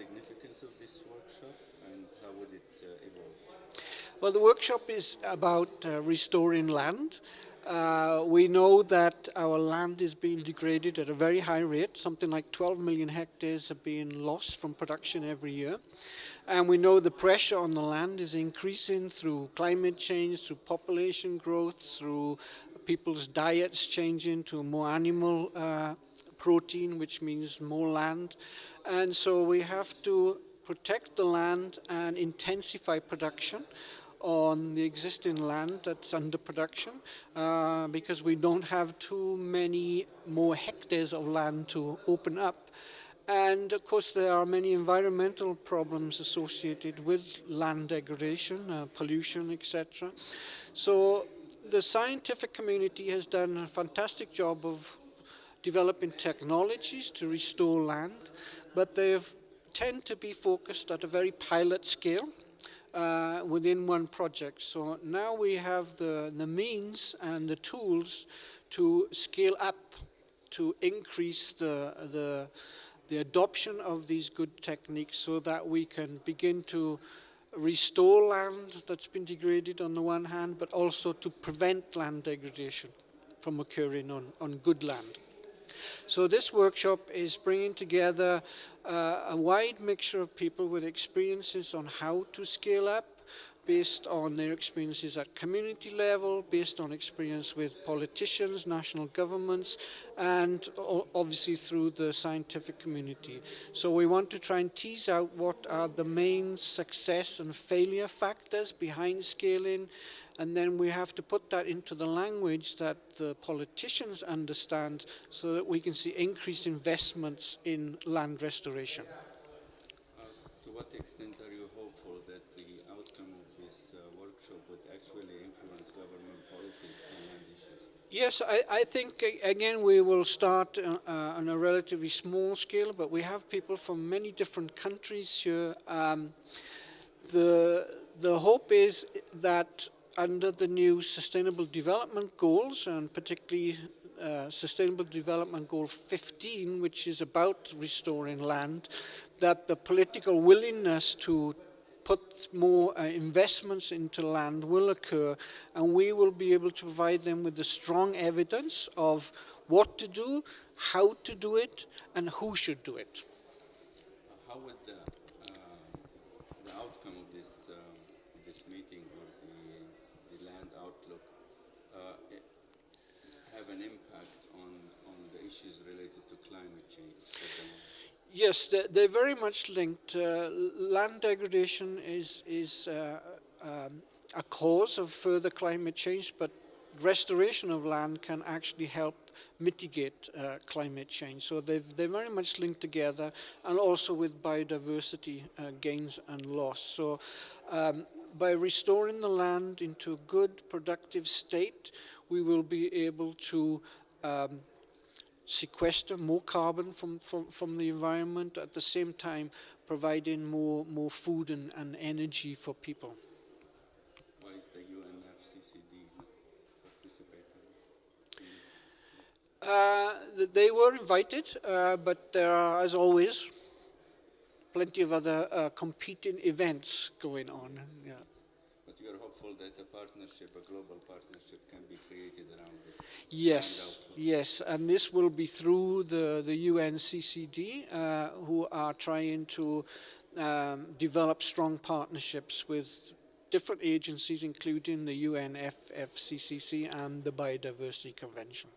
significance of this workshop and how would it evolve? Well, the workshop is about restoring land. We know that our land is being degraded at a very high rate. Something like 12 million hectares are being lost from production every year. And we know the pressure on the land is increasing through climate change, through population growth, through people's diets changing to more animal protein, which means more land. And so we have to protect the land and intensify production on the existing land that's under production because we don't have too many more hectares of land to open up. And of course there are many environmental problems associated with land degradation, pollution, etc. So the scientific community has done a fantastic job of developing technologies to restore land, but they tend to be focused at a very pilot scale within one project. So now we have the means and the tools to scale up, to increase the adoption of these good techniques so that we can begin to restore land that's been degraded on the one hand, but also to prevent land degradation from occurring on good land. So this workshop is bringing together a wide mixture of people with experiences on how to scale up, based on their experiences at community level, based on experience with politicians, national governments, and obviously through the scientific community. So we want to try and tease out what are the main success and failure factors behind scaling, and then we have to put that into the language that the politicians understand so that we can see increased investments in land restoration. To what extent are you hopeful that the outcome of this workshop would actually influence government policies on land issues? Yes, I think, again, we will start on a relatively small scale, but we have people from many different countries here. The hope is that under the new Sustainable Development Goals, and particularly Sustainable Development Goal 15, which is about restoring land, that the political willingness to put more investments into land will occur, and we will be able to provide them with the strong evidence of what to do, how to do it, and who should do it. How would the outcome of this meeting or the land outlook have an impact on the issues related to climate change? Yes, they're very much linked. Land degradation is a cause of further climate change, but restoration of land can actually help mitigate climate change. So they're very much linked together, and also with biodiversity gains and loss. So by restoring the land into a good, productive state, we will be able to sequester more carbon from the environment, at the same time providing more food and energy for people. Why is the UNFCCC participating? They were invited, but there are, as always, plenty of other competing events going on. Yeah. But you are hopeful that a partnership, a global partnership, can be created around this? Yes, and this will be through the UNCCD, who are trying to develop strong partnerships with different agencies, including the UNFCCC and the Biodiversity Convention.